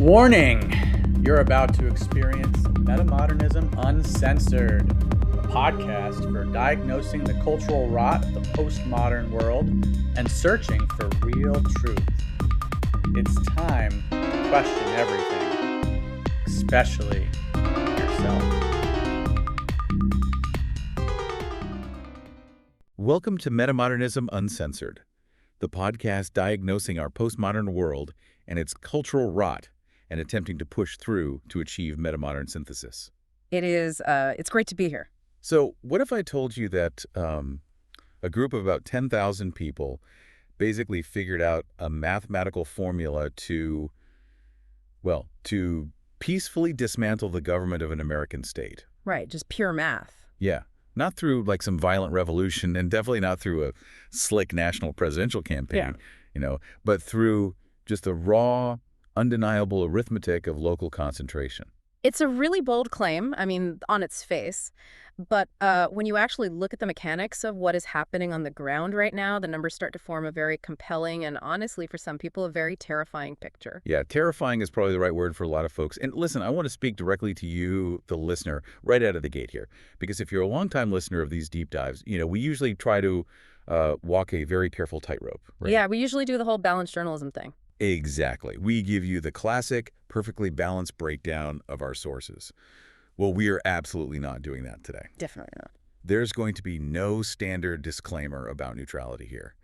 Warning! You're about to experience Metamodernism Uncensored, a podcast for diagnosing the cultural rot of the postmodern world and searching for real truth. It's time to question everything, especially yourself. Welcome to Metamodernism Uncensored, the podcast diagnosing our postmodern world and its cultural rot and attempting to push through to achieve metamodern synthesis. It's great to be here. So what if I told you that a group of about 10,000 people basically figured out a mathematical formula to peacefully dismantle the government of an American state? Right, just pure math. Yeah. Not through like some violent revolution and definitely not through a slick national presidential campaign, but through just a raw, undeniable arithmetic of local concentration. It's a really bold claim, on its face. But when you actually look at the mechanics of what is happening on the ground right now, the numbers start to form a very compelling and honestly, for some people, a very terrifying picture. Yeah, terrifying is probably the right word for a lot of folks. And listen, I want to speak directly to you, the listener, right out of the gate here. Because if you're a longtime listener of these deep dives, we usually try to walk a very careful tightrope. Right? Yeah, we usually do the whole balanced journalism thing. Exactly. We give you the classic, perfectly balanced breakdown of our sources. Well, we are absolutely not doing that today. Definitely not. There's going to be no standard disclaimer about neutrality here.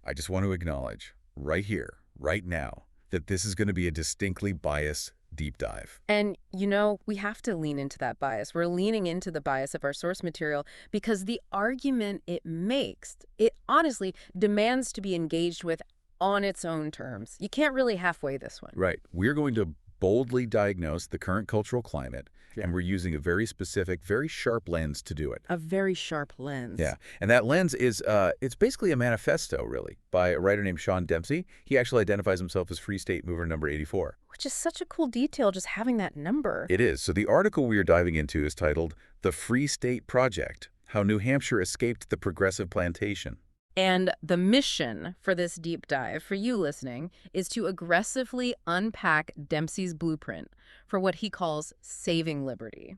I just want to acknowledge right here, right now, that this is going to be a distinctly biased deep dive. And, we have to lean into that bias. We're leaning into the bias of our source material because the argument it makes, it honestly demands to be engaged with on its own terms. You can't really halfway this one. Right. We're going to boldly diagnose the current cultural climate, and we're using a very specific, very sharp lens to do it. A very sharp lens. Yeah. And that lens is, it's basically a manifesto, really, by a writer named Sean Dempsey. He actually identifies himself as Free State Mover number 84. Which is such a cool detail, just having that number. It is. So the article we are diving into is titled The Free State Project, How New Hampshire Escaped the Progressive Plantation. And the mission for this deep dive, for you listening, is to aggressively unpack Dempsey's blueprint for what he calls saving liberty.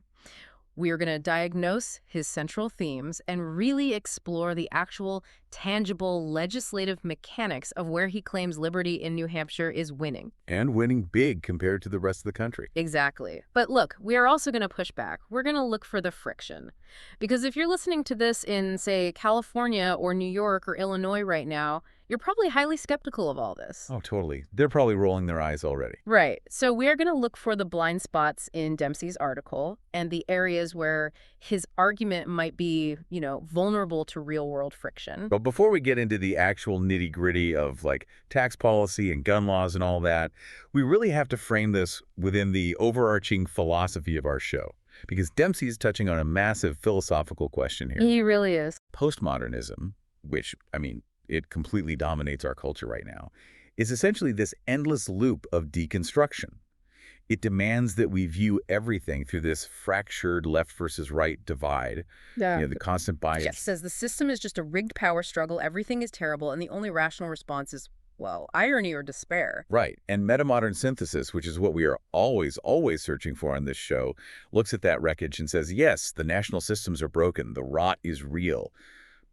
We are going to diagnose his central themes and really explore the actual, tangible, legislative mechanics of where he claims liberty in New Hampshire is winning. And winning big compared to the rest of the country. Exactly. But look, we are also going to push back. We're going to look for the friction. Because if you're listening to this in, say, California or New York or Illinois right now, you're probably highly skeptical of all this. Oh, totally. They're probably rolling their eyes already. Right. So we're going to look for the blind spots in Dempsey's article and the areas where his argument might be, vulnerable to real-world friction. But before we get into the actual nitty-gritty of, tax policy and gun laws and all that, we really have to frame this within the overarching philosophy of our show. Because Dempsey is touching on a massive philosophical question here. He really is. Postmodernism, which, it completely dominates our culture right now, is essentially this endless loop of deconstruction. It demands that we view everything through this fractured left versus right divide, the constant bias. It says the system is just a rigged power struggle, everything is terrible, and the only rational response is, irony or despair. Right. And metamodern synthesis, which is what we are always searching for on this show, looks at that wreckage and says, yes, the national systems are broken, the rot is real,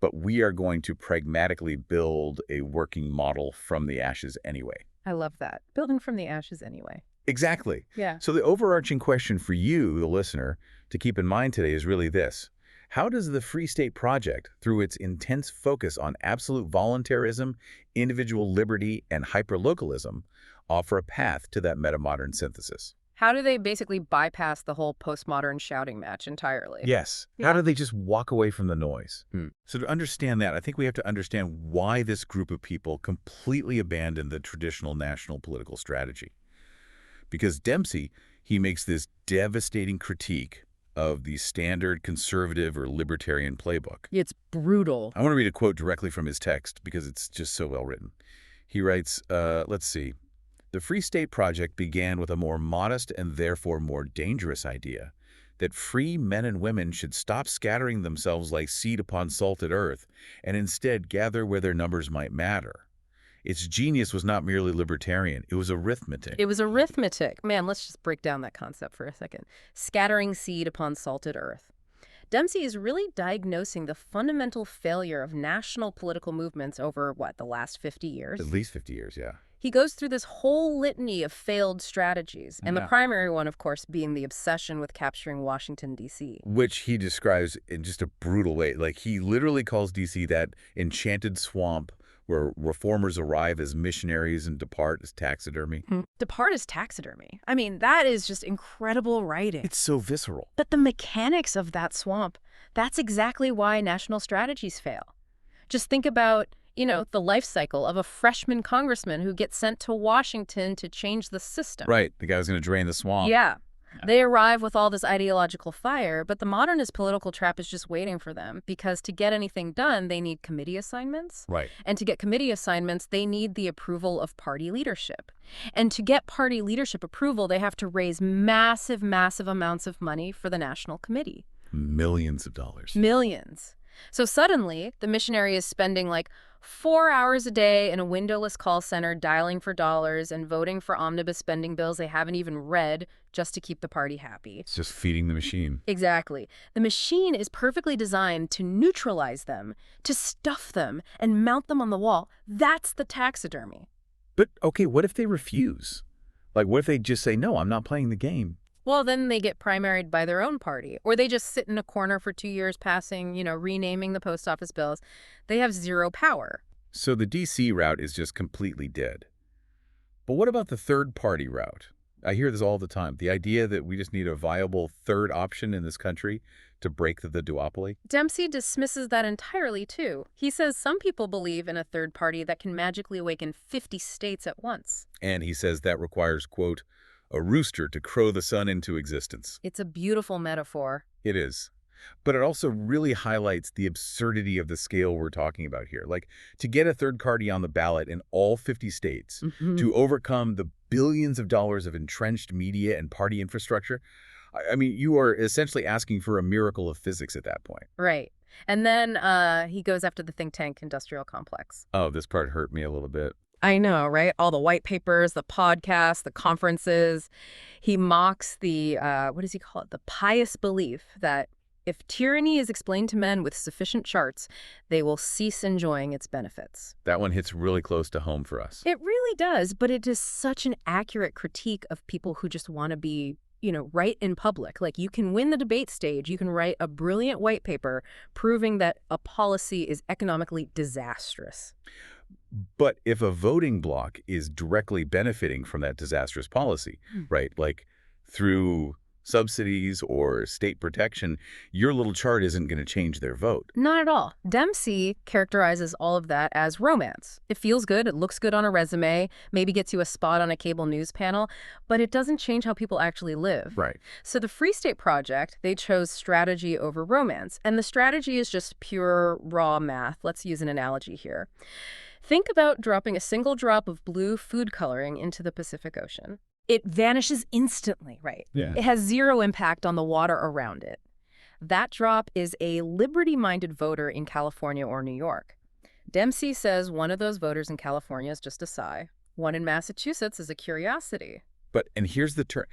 but we are going to pragmatically build a working model from the ashes anyway. I love that. Building from the ashes anyway. Exactly. Yeah. So the overarching question for you, the listener, to keep in mind today is really this. How does the Free State Project, through its intense focus on absolute voluntarism, individual liberty, and hyperlocalism, offer a path to that metamodern synthesis? How do they basically bypass the whole postmodern shouting match entirely? Yes. Yeah. How do they just walk away from the noise? So to understand that, I think we have to understand why this group of people completely abandoned the traditional national political strategy. Because Dempsey, he makes this devastating critique of the standard conservative or libertarian playbook. It's brutal. I want to read a quote directly from his text because it's just so well written. He writes, let's see. The Free State Project began with a more modest and therefore more dangerous idea that free men and women should stop scattering themselves like seed upon salted earth and instead gather where their numbers might matter. Its genius was not merely libertarian, it was arithmetic. It was arithmetic. Man, let's just break down that concept for a second. Scattering seed upon salted earth. Dempsey is really diagnosing the fundamental failure of national political movements over, the last 50 years? At least 50 years, yeah. He goes through this whole litany of failed strategies, and the primary one, of course, being the obsession with capturing Washington, D.C. Which he describes in just a brutal way. Like, he literally calls D.C. that enchanted swamp where reformers arrive as missionaries and depart as taxidermy. Depart as taxidermy. I mean, that is just incredible writing. It's so visceral. But the mechanics of that swamp, that's exactly why national strategies fail. Just think about, the life cycle of a freshman congressman who gets sent to Washington to change the system. Right. The guy was going to drain the swamp. Yeah. They arrive with all this ideological fire, but the modernist political trap is just waiting for them because to get anything done, they need committee assignments. Right. And to get committee assignments, they need the approval of party leadership. And to get party leadership approval, they have to raise massive, massive amounts of money for the national committee. Millions of dollars. Millions. So suddenly, the missionary is spending 4 hours a day in a windowless call center dialing for dollars and voting for omnibus spending bills they haven't even read just to keep the party happy. It's just feeding the machine. Exactly. The machine is perfectly designed to neutralize them, to stuff them, and mount them on the wall. That's the taxidermy. But, okay, what if they refuse? What if they just say, no, I'm not playing the game? Well, then they get primaried by their own party, or they just sit in a corner for 2 years passing, renaming the post office bills. They have zero power. So the D.C. route is just completely dead. But what about the third-party route? I hear this all the time. The idea that we just need a viable third option in this country to break the duopoly. Dempsey dismisses that entirely, too. He says some people believe in a third party that can magically awaken 50 states at once. And he says that requires, quote, a rooster to crow the sun into existence. It's a beautiful metaphor. It is. But it also really highlights the absurdity of the scale we're talking about here. To get a third party on the ballot in all 50 states, to overcome the billions of dollars of entrenched media and party infrastructure, I mean, you are essentially asking for a miracle of physics at that point. Right. And then he goes after the think tank industrial complex. Oh, this part hurt me a little bit. I know, right? All the white papers, the podcasts, the conferences. He mocks the, what does he call it? The pious belief that if tyranny is explained to men with sufficient charts, they will cease enjoying its benefits. That one hits really close to home for us. It really does, but it is such an accurate critique of people who just want to be, right in public. You can win the debate stage. You can write a brilliant white paper proving that a policy is economically disastrous. But if a voting bloc is directly benefiting from that disastrous policy, right, through subsidies or state protection, your little chart isn't going to change their vote. Not at all. Dempsey characterizes all of that as romance. It feels good, it looks good on a resume, maybe gets you a spot on a cable news panel, but it doesn't change how people actually live. Right. So the Free State Project, they chose strategy over romance, and the strategy is just pure raw math. Let's use an analogy here. Think about dropping a single drop of blue food coloring into the Pacific Ocean. It vanishes instantly, right? Yeah. It has zero impact on the water around it. That drop is a liberty-minded voter in California or New York. Dempsey says one of those voters in California is just a sigh. One in Massachusetts is a curiosity. And here's the turn.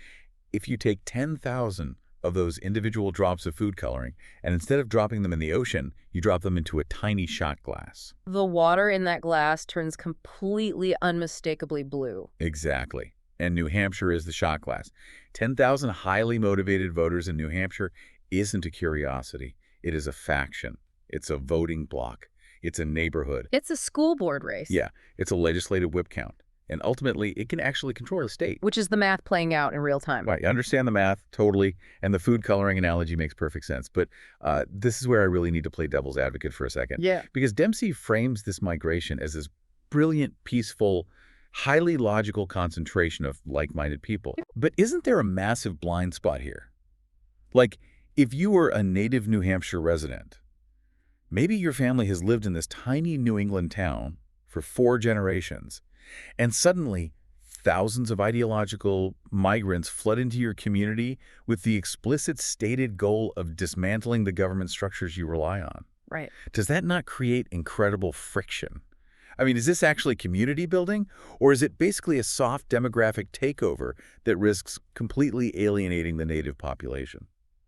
If you take 10,000 of those individual drops of food coloring, and instead of dropping them in the ocean, you drop them into a tiny shot glass. The water in that glass turns completely unmistakably blue. Exactly. And New Hampshire is the shot glass. 10,000 highly motivated voters in New Hampshire isn't a curiosity. It is a faction. It's a voting bloc. It's a neighborhood. It's a school board race. Yeah, it's a legislative whip count. And ultimately, it can actually control the state. Which is the math playing out in real time. Right, I understand the math, totally, and the food coloring analogy makes perfect sense. But this is where I really need to play devil's advocate for a second. Yeah. Because Dempsey frames this migration as this brilliant, peaceful, highly logical concentration of like-minded people. But isn't there a massive blind spot here? If you were a native New Hampshire resident, maybe your family has lived in this tiny New England town for 4 generations, and suddenly thousands of ideological migrants flood into your community with the explicit stated goal of dismantling the government structures you rely on. Right. Does that not create incredible friction? I mean, is this actually community building, or is it basically a soft demographic takeover that risks completely alienating the native population?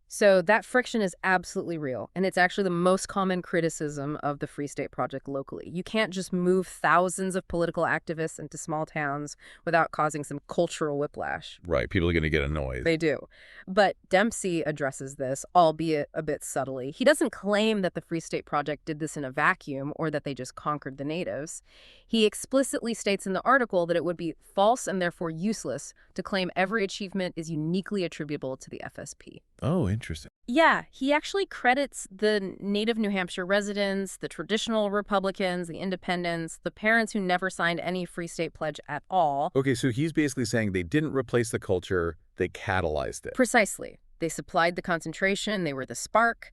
So that friction is absolutely real, and it's actually the most common criticism of the Free State Project locally. You can't just move thousands of political activists into small towns without causing some cultural whiplash. Right, people are going to get annoyed. They do. But Dempsey addresses this, albeit a bit subtly. He doesn't claim that the Free State Project did this in a vacuum or that they just conquered the natives. He explicitly states in the article that it would be false and therefore useless to claim every achievement is uniquely attributable to the FSP. Oh, interesting. Yeah, he actually credits the native New Hampshire residents, the traditional Republicans, the independents, the parents who never signed any Free State pledge at all. Okay, so he's basically saying they didn't replace the culture, they catalyzed it. Precisely. They supplied the concentration, they were the spark.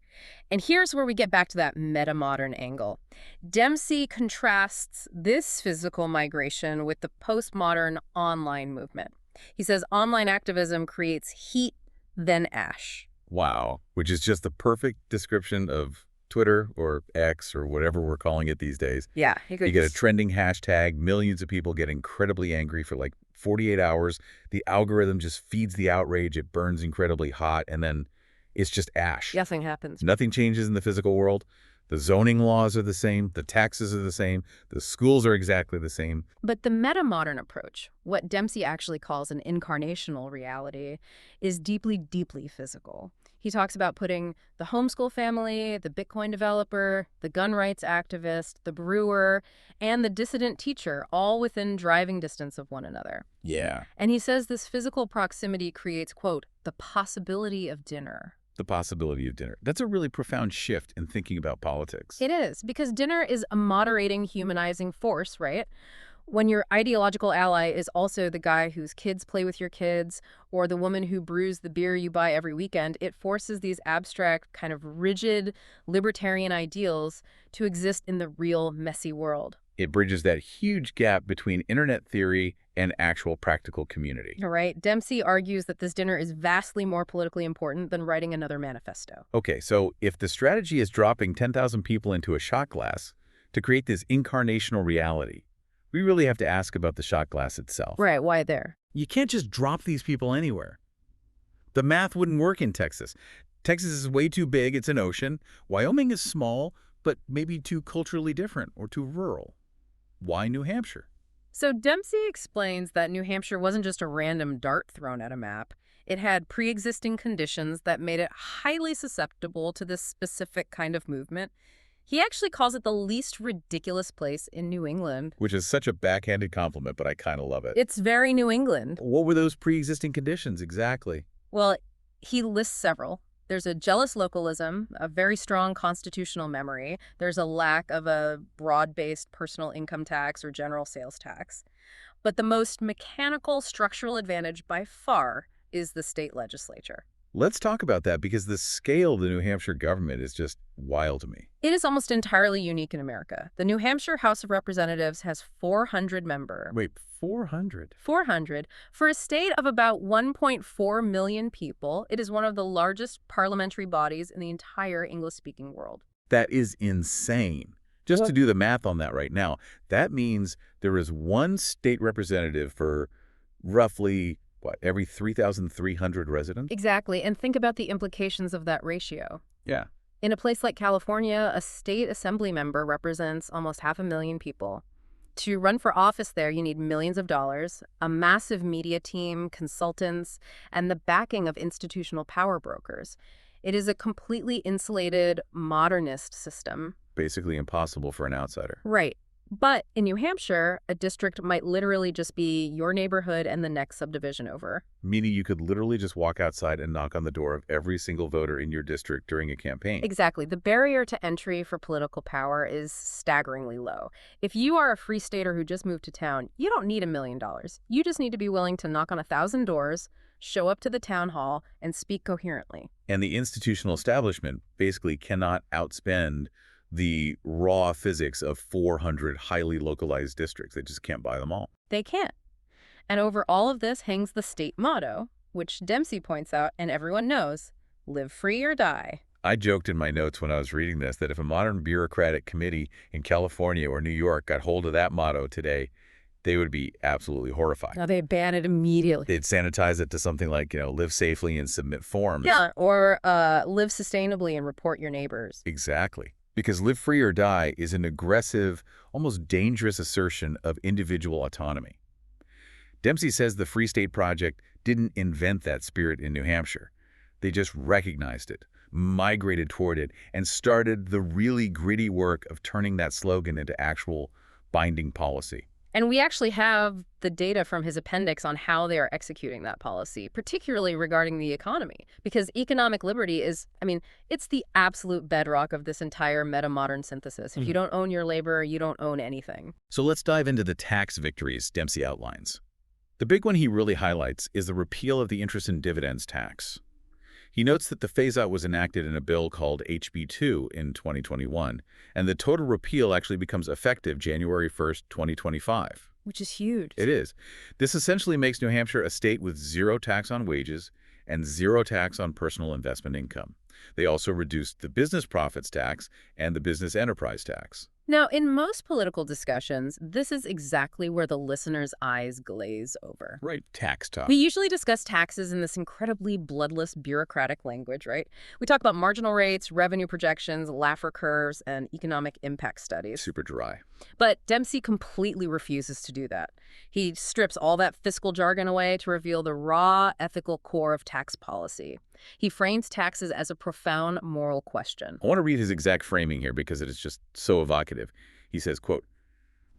And here's where we get back to that metamodern angle. Dempsey contrasts this physical migration with the postmodern online movement. He says online activism creates heat, then ash. Wow, which is just the perfect description of Twitter or X or whatever we're calling it these days. Yeah. You get a trending hashtag, millions of people get incredibly angry for like 48 hours. The algorithm just feeds the outrage. It burns incredibly hot, and then it's just ash. Nothing happens. Nothing changes in the physical world. The zoning laws are the same. The taxes are the same. The schools are exactly the same. But the metamodern approach, what Dempsey actually calls an incarnational reality, is deeply, deeply physical. He talks about putting the homeschool family, the Bitcoin developer, the gun rights activist, the brewer, and the dissident teacher all within driving distance of one another. Yeah. And he says this physical proximity creates, quote, the possibility of dinner. The possibility of dinner. That's a really profound shift in thinking about politics. It is, because dinner is a moderating, humanizing force, right? When your ideological ally is also the guy whose kids play with your kids or the woman who brews the beer you buy every weekend, it forces these abstract, kind of rigid, libertarian ideals to exist in the real, messy world. It bridges that huge gap between internet theory and actual practical community. All right. Dempsey argues that this dinner is vastly more politically important than writing another manifesto. Okay, so if the strategy is dropping 10,000 people into a shot glass to create this incarnational reality, we really have to ask about the shot glass itself. Right. Why there? You can't just drop these people anywhere. The math wouldn't work in Texas. Texas is way too big. It's an ocean. Wyoming is small, but maybe too culturally different or too rural. Why New Hampshire? So Dempsey explains that New Hampshire wasn't just a random dart thrown at a map. It had pre-existing conditions that made it highly susceptible to this specific kind of movement. He actually calls it the least ridiculous place in New England. Which is such a backhanded compliment, but I kind of love it. It's very New England. What were those pre-existing conditions exactly? Well, he lists several. There's a jealous localism, a very strong constitutional memory. There's a lack of a broad-based personal income tax or general sales tax. But the most mechanical structural advantage by far is the state legislature. Let's talk about that, because the scale of the New Hampshire government is just wild to me. It is almost entirely unique in America. The New Hampshire House of Representatives has 400 members. Wait, 400? 400. For a state of about 1.4 million people, it is one of the largest parliamentary bodies in the entire English-speaking world. That is insane. Just to do the math on that right now, that means there is one state representative for roughly, every 3,300 residents? Exactly. And think about the implications of that ratio. Yeah. In a place like California, a state assembly member represents almost 500,000 people. To run for office there, you need millions of dollars, a massive media team, consultants, and the backing of institutional power brokers. It is a completely insulated, modernist system. Basically impossible for an outsider. Right. But in New Hampshire, a district might literally just be your neighborhood and the next subdivision over. Meaning you could literally just walk outside and knock on the door of every single voter in your district during a campaign. Exactly. The barrier to entry for political power is staggeringly low. If you are a free stater who just moved to town, you don't need $1 million. You just need to be willing to knock on 1,000 doors, show up to the town hall, and speak coherently. And the institutional establishment basically cannot outspend the raw physics of 400 highly localized districts. They just can't buy them all. They can't. And over all of this hangs the state motto, which Dempsey points out and everyone knows, live free or die. I joked in my notes when I was reading this that if a modern bureaucratic committee in California or New York got hold of that motto today, they would be absolutely horrified. Now they ban it immediately. They'd sanitize it to something like, live safely and submit forms. Yeah, or live sustainably and report your neighbors. Exactly. Because live free or die is an aggressive, almost dangerous assertion of individual autonomy. Dempsey says the Free State Project didn't invent that spirit in New Hampshire. They just recognized it, migrated toward it, and started the really gritty work of turning that slogan into actual binding policy. And we actually have the data from his appendix on how they are executing that policy, particularly regarding the economy. Because economic liberty is, it's the absolute bedrock of this entire metamodern synthesis. If you don't own your labor, you don't own anything. So let's dive into the tax victories Dempsey outlines. The big one he really highlights is the repeal of the interest and dividends tax. He notes that the phase-out was enacted in a bill called HB 2 in 2021, and the total repeal actually becomes effective January 1st, 2025. Which is huge. It is. This essentially makes New Hampshire a state with zero tax on wages and zero tax on personal investment income. They also reduced the business profits tax and the business enterprise tax. Now, in most political discussions, this is exactly where the listener's eyes glaze over. Right, tax talk. We usually discuss taxes in this incredibly bloodless bureaucratic language, right? We talk about marginal rates, revenue projections, Laffer curves, and economic impact studies. Super dry. But Dempsey completely refuses to do that. He strips all that fiscal jargon away to reveal the raw ethical core of tax policy. He frames taxes as a profound moral question. I want to read his exact framing here because it is just so evocative. He says, quote,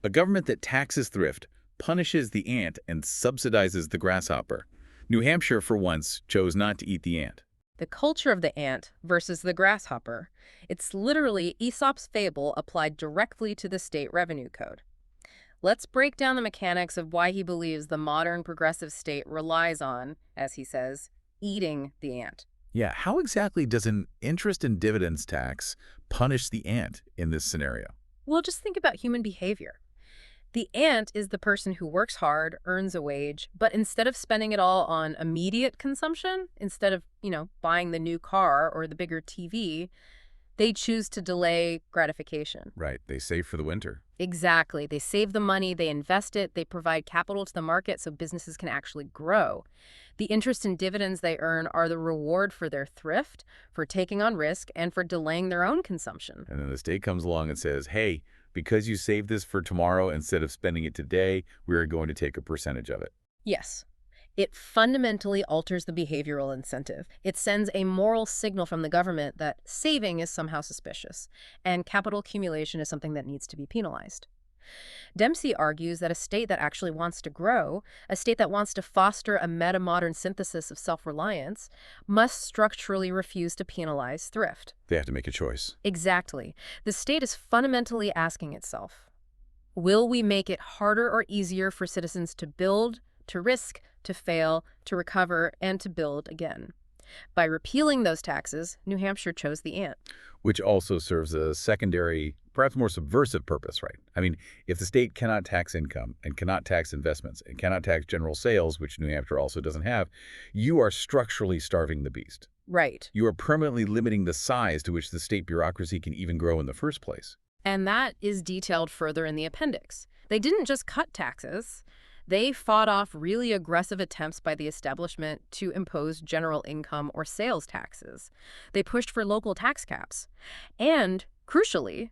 "A government that taxes thrift, punishes the ant, and subsidizes the grasshopper. New Hampshire, for once, chose not to eat the ant." The culture of the ant versus the grasshopper. It's literally Aesop's fable applied directly to the state revenue code. Let's break down the mechanics of why he believes the modern progressive state relies on, as he says, eating the ant. Yeah, how exactly does an interest and dividends tax punish the ant in this scenario? Well, just think about human behavior. The ant is the person who works hard, earns a wage, but instead of spending it all on immediate consumption, instead of, buying the new car or the bigger TV, they choose to delay gratification. Right, they save for the winter. Exactly. They save the money, they invest it, they provide capital to the market so businesses can actually grow. The interest and dividends they earn are the reward for their thrift, for taking on risk, and for delaying their own consumption. And then the state comes along and says, hey, because you saved this for tomorrow instead of spending it today, we're going to take a percentage of it. Yes. It fundamentally alters the behavioral incentive. It sends a moral signal from the government that saving is somehow suspicious, and capital accumulation is something that needs to be penalized. Dempsey argues that a state that actually wants to grow, a state that wants to foster a metamodern synthesis of self-reliance, must structurally refuse to penalize thrift. They have to make a choice. Exactly. The state is fundamentally asking itself, will we make it harder or easier for citizens to build, to risk, to fail, to recover, and to build again? By repealing those taxes, New Hampshire chose the ant. Which also serves a secondary, perhaps more subversive purpose, right? I mean, if the state cannot tax income and cannot tax investments and cannot tax general sales, which New Hampshire also doesn't have, you are structurally starving the beast. Right. You are permanently limiting the size to which the state bureaucracy can even grow in the first place. And that is detailed further in the appendix. They didn't just cut taxes. They fought off really aggressive attempts by the establishment to impose general income or sales taxes. They pushed for local tax caps. And, crucially,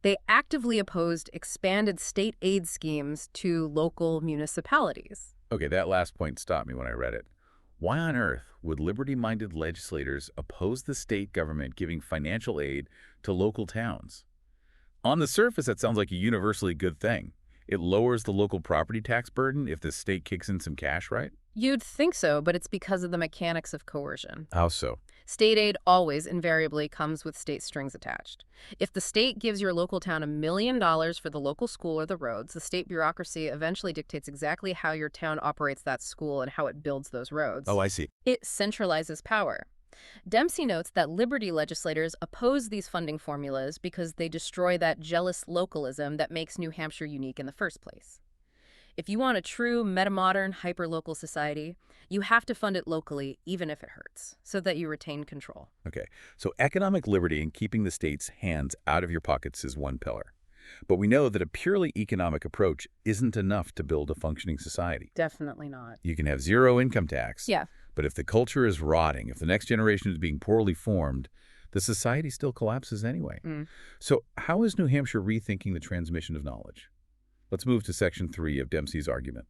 they actively opposed expanded state aid schemes to local municipalities. Okay, that last point stopped me when I read it. Why on earth would liberty-minded legislators oppose the state government giving financial aid to local towns? On the surface, that sounds like a universally good thing. It lowers the local property tax burden if the state kicks in some cash, right? You'd think so, but it's because of the mechanics of coercion. How so? State aid always invariably comes with state strings attached. If the state gives your local town $1 million for the local school or the roads, the state bureaucracy eventually dictates exactly how your town operates that school and how it builds those roads. Oh, I see. It centralizes power. Dempsey notes that liberty legislators oppose these funding formulas because they destroy that jealous localism that makes New Hampshire unique in the first place. If you want a true metamodern, hyperlocal society, you have to fund it locally, even if it hurts, so that you retain control. Okay, so economic liberty and keeping the state's hands out of your pockets is one pillar. But we know that a purely economic approach isn't enough to build a functioning society. Definitely not. You can have zero income tax, Yeah. but if the culture is rotting, if the next generation is being poorly formed, the society still collapses anyway. So how is New Hampshire rethinking the transmission of knowledge? Let's move to Section 3 of Dempsey's argument,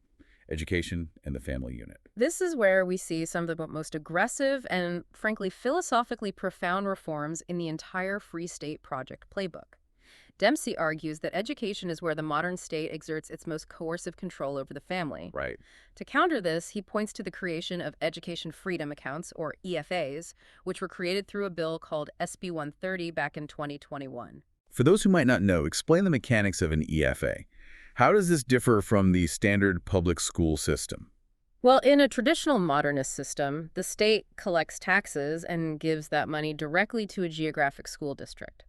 education and the family unit. This is where we see some of the most aggressive and, frankly, philosophically profound reforms in the entire Free State Project playbook. Dempsey argues that education is where the modern state exerts its most coercive control over the family. Right. To counter this, he points to the creation of education freedom accounts, or EFAs, which were created through a bill called SB 130 back in 2021. For those who might not know, explain the mechanics of an EFA. How does this differ from the standard public school system? Well, in a traditional modernist system, the state collects taxes and gives that money directly to a geographic school district.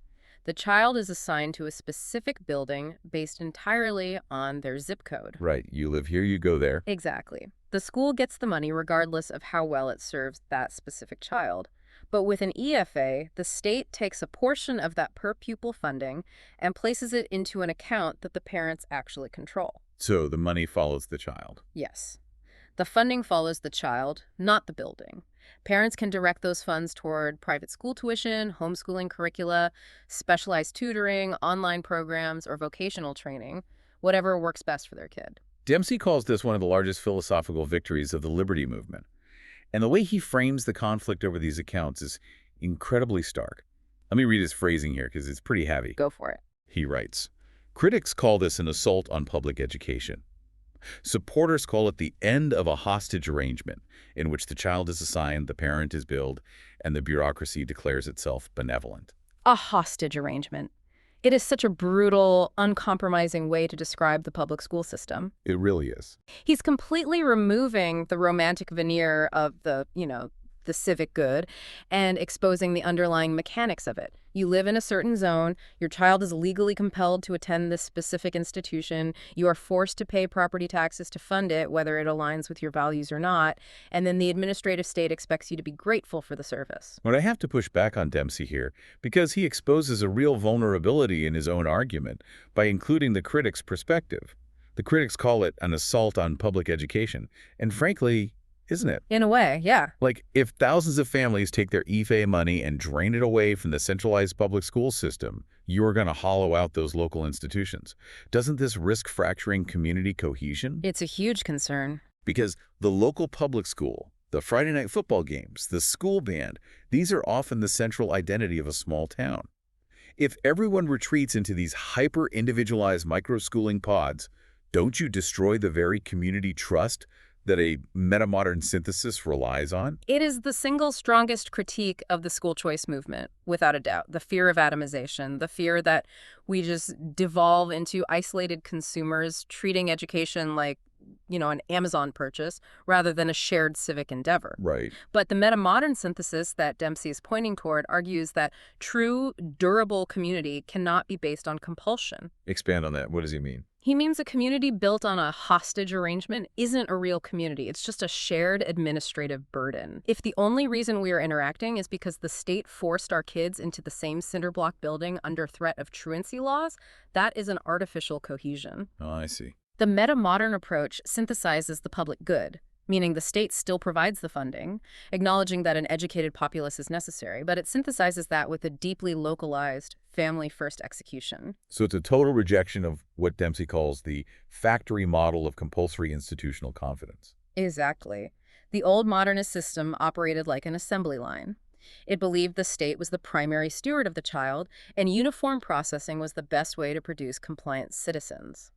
The child is assigned to a specific building based entirely on their zip code. Right. You live here, you go there. Exactly. The school gets the money regardless of how well it serves that specific child. But with an EFA, the state takes a portion of that per-pupil funding and places it into an account that the parents actually control. So the money follows the child. Yes. The funding follows the child, not the building. Parents can direct those funds toward private school tuition, homeschooling curricula, specialized tutoring, online programs, or vocational training, whatever works best for their kid. Dempsey calls this one of the largest philosophical victories of the liberty movement. And the way he frames the conflict over these accounts is incredibly stark. Let me read his phrasing here because it's pretty heavy. Go for it. He writes, "Critics call this an assault on public education. Supporters call it the end of a hostage arrangement in which the child is assigned, the parent is billed, and the bureaucracy declares itself benevolent." A hostage arrangement. It is such a brutal, uncompromising way to describe the public school system. It really is. He's completely removing the romantic veneer of the civic good and exposing the underlying mechanics of it. You live in a certain zone, your child is legally compelled to attend this specific institution, you are forced to pay property taxes to fund it, whether it aligns with your values or not, and then the administrative state expects you to be grateful for the service. But I have to push back on Dempsey here because he exposes a real vulnerability in his own argument by including the critics' perspective. The critics call it an assault on public education, and frankly, isn't it? In a way, yeah. Like, if thousands of families take their EFA money and drain it away from the centralized public school system, you're going to hollow out those local institutions. Doesn't this risk fracturing community cohesion? It's a huge concern. Because the local public school, the Friday night football games, the school band, these are often the central identity of a small town. If everyone retreats into these hyper-individualized micro-schooling pods, don't you destroy the very community trust that a metamodern synthesis relies on? It is the single strongest critique of the school choice movement, without a doubt. The fear of atomization, the fear that we just devolve into isolated consumers, treating education like, an Amazon purchase rather than a shared civic endeavor. Right. But the metamodern synthesis that Dempsey is pointing toward argues that true, durable community cannot be based on compulsion. Expand on that. What does he mean? He means a community built on a hostage arrangement isn't a real community. It's just a shared administrative burden. If the only reason we are interacting is because the state forced our kids into the same cinder block building under threat of truancy laws, that is an artificial cohesion. Oh, I see. The metamodern approach synthesizes the public good, meaning the state still provides the funding, acknowledging that an educated populace is necessary, but it synthesizes that with a deeply localized, family-first execution. So it's a total rejection of what Dempsey calls the factory model of compulsory institutional confidence. Exactly. The old modernist system operated like an assembly line. It believed the state was the primary steward of the child, and uniform processing was the best way to produce compliant citizens.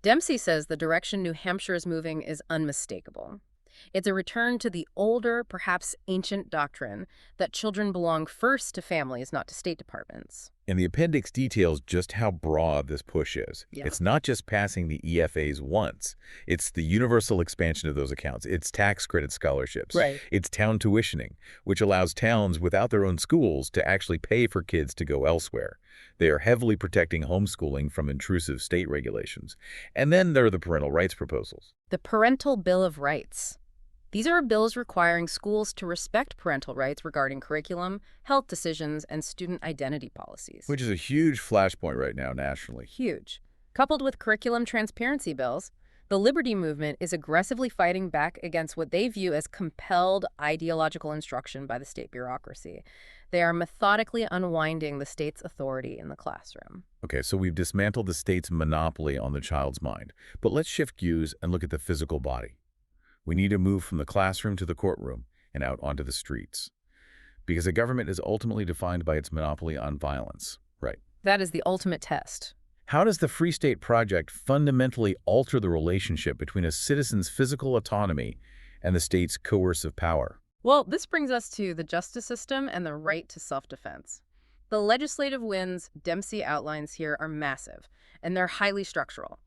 Dempsey says the direction New Hampshire is moving is unmistakable. It's a return to the older, perhaps ancient doctrine that children belong first to families, not to state departments. And the appendix details just how broad this push is. Yeah. It's not just passing the EFAs once. It's the universal expansion of those accounts. It's tax credit scholarships. Right. It's town tuitioning, which allows towns without their own schools to actually pay for kids to go elsewhere. They are heavily protecting homeschooling from intrusive state regulations. And then there are the parental rights proposals. The Parental Bill of Rights. These are bills requiring schools to respect parental rights regarding curriculum, health decisions, and student identity policies. Which is a huge flashpoint right now nationally. Huge. Coupled with curriculum transparency bills, the Liberty Movement is aggressively fighting back against what they view as compelled ideological instruction by the state bureaucracy. They are methodically unwinding the state's authority in the classroom. Okay, so we've dismantled the state's monopoly on the child's mind. But let's shift gears and look at the physical body. We need to move from the classroom to the courtroom and out onto the streets. Because a government is ultimately defined by its monopoly on violence. Right. That is the ultimate test. How does the Free State Project fundamentally alter the relationship between a citizen's physical autonomy and the state's coercive power? Well, this brings us to the justice system and the right to self-defense. The legislative wins Dempsey outlines here are massive, and they're highly structural.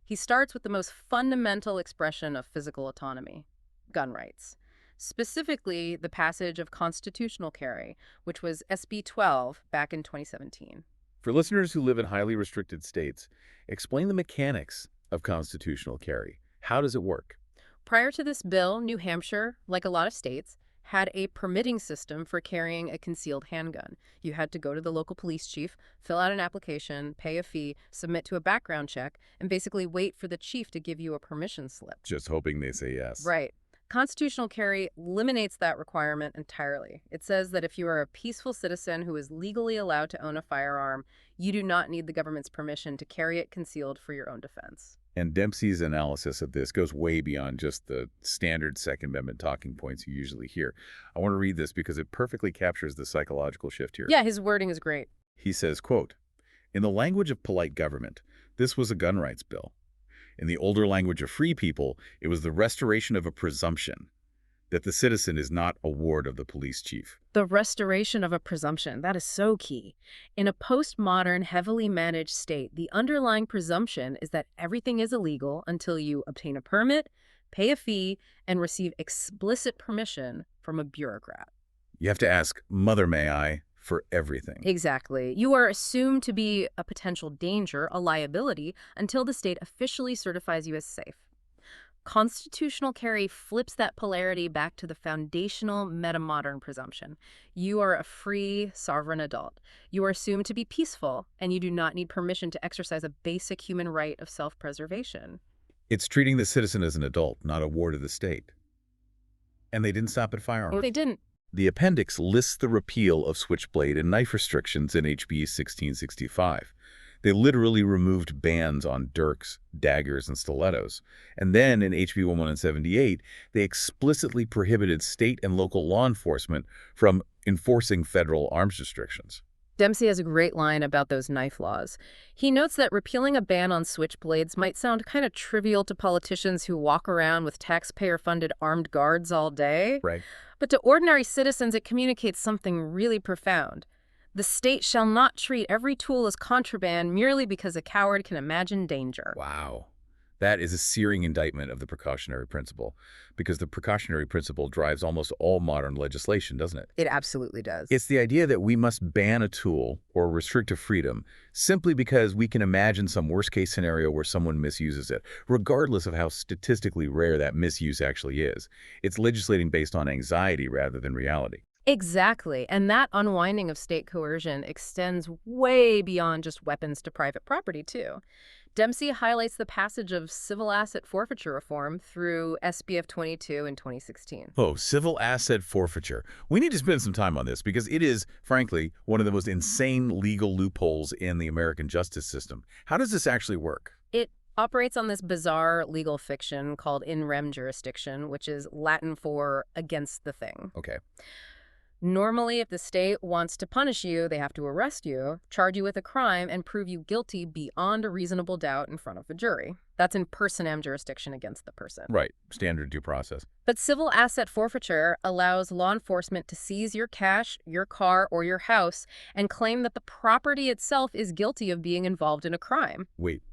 He starts with the most fundamental expression of physical autonomy, gun rights. Specifically, the passage of constitutional carry, which was SB 12 back in 2017. For listeners who live in highly restricted states, explain the mechanics of constitutional carry. How does it work? Prior to this bill, New Hampshire, like a lot of states, had a permitting system for carrying a concealed handgun. You had to go to the local police chief, fill out an application, pay a fee, submit to a background check, and basically wait for the chief to give you a permission slip. Just hoping they say yes. Right. Constitutional carry eliminates that requirement entirely. It says that if you are a peaceful citizen who is legally allowed to own a firearm, you do not need the government's permission to carry it concealed for your own defense. And Dempsey's analysis of this goes way beyond just the standard Second Amendment talking points you usually hear. I want to read this because it perfectly captures the psychological shift here. Yeah, his wording is great. He says, quote, "In the language of polite government, this was a gun rights bill. In the older language of free people, it was the restoration of a presumption that the citizen is not a ward of the police chief." The restoration of a presumption, that is so key. In a postmodern, heavily managed state, the underlying presumption is that everything is illegal until you obtain a permit, pay a fee, and receive explicit permission from a bureaucrat. You have to ask, "Mother, may I?" for everything. Exactly. You are assumed to be a potential danger, a liability, until the state officially certifies you as safe. Constitutional carry flips that polarity back to the foundational metamodern presumption. You are a free, sovereign adult. You are assumed to be peaceful, and you do not need permission to exercise a basic human right of self-preservation. It's treating the citizen as an adult, not a ward of the state. And they didn't stop at firearms. They didn't. The appendix lists the repeal of switchblade and knife restrictions in HB 1665. They literally removed bans on dirks, daggers, and stilettos. And then in HB 1178, they explicitly prohibited state and local law enforcement from enforcing federal arms restrictions. Dempsey has a great line about those knife laws. He notes that repealing a ban on switchblades might sound kind of trivial to politicians who walk around with taxpayer-funded armed guards all day. Right. But to ordinary citizens, it communicates something really profound. The state shall not treat every tool as contraband merely because a coward can imagine danger. Wow. That is a searing indictment of the precautionary principle, because the precautionary principle drives almost all modern legislation, doesn't it? It absolutely does. It's the idea that we must ban a tool or restrict a freedom simply because we can imagine some worst-case scenario where someone misuses it, regardless of how statistically rare that misuse actually is. It's legislating based on anxiety rather than reality. Exactly. And that unwinding of state coercion extends way beyond just weapons to private property, too. Dempsey highlights the passage of civil asset forfeiture reform through SBF 22 in 2016. Oh, civil asset forfeiture. We need to spend some time on this because it is, frankly, one of the most insane legal loopholes in the American justice system. How does this actually work? It operates on this bizarre legal fiction called in rem jurisdiction, which is Latin for against the thing. Okay. Normally, if the state wants to punish you, they have to arrest you, charge you with a crime, and prove you guilty beyond a reasonable doubt in front of a jury. That's in personam jurisdiction against the person. Right. Standard due process. But civil asset forfeiture allows law enforcement to seize your cash, your car, or your house and claim that the property itself is guilty of being involved in a crime. Wait.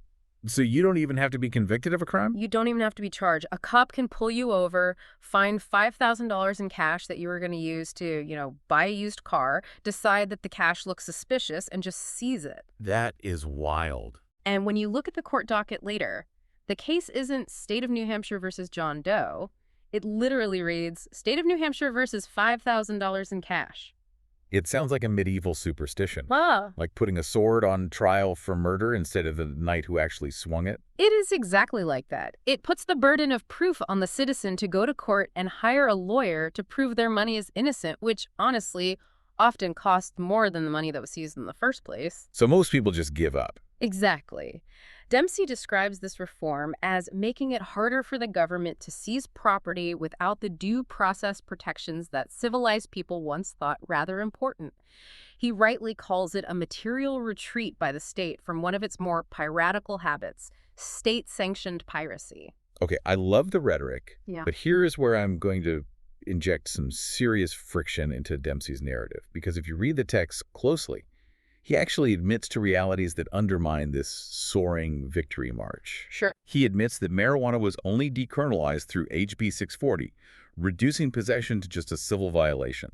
So you don't even have to be convicted of a crime? You don't even have to be charged. A cop can pull you over, find $5,000 in cash that you were going to use to, buy a used car, decide that the cash looks suspicious, and just seize it. That is wild. And when you look at the court docket later, the case isn't State of New Hampshire versus John Doe. It literally reads, State of New Hampshire versus $5,000 in cash. It sounds like a medieval superstition. Ah. Like putting a sword on trial for murder instead of the knight who actually swung it. It is exactly like that. It puts the burden of proof on the citizen to go to court and hire a lawyer to prove their money is innocent, which, honestly, often costs more than the money that was seized in the first place. So most people just give up. Exactly. Dempsey describes this reform as making it harder for the government to seize property without the due process protections that civilized people once thought rather important. He rightly calls it a material retreat by the state from one of its more piratical habits, state-sanctioned piracy. Okay, I love the rhetoric, Yeah. but here is where I'm going to inject some serious friction into Dempsey's narrative. Because if you read the text closely, he actually admits to realities that undermine this soaring victory march. Sure. He admits that marijuana was only decriminalized through HB 640, reducing possession to just a civil violation.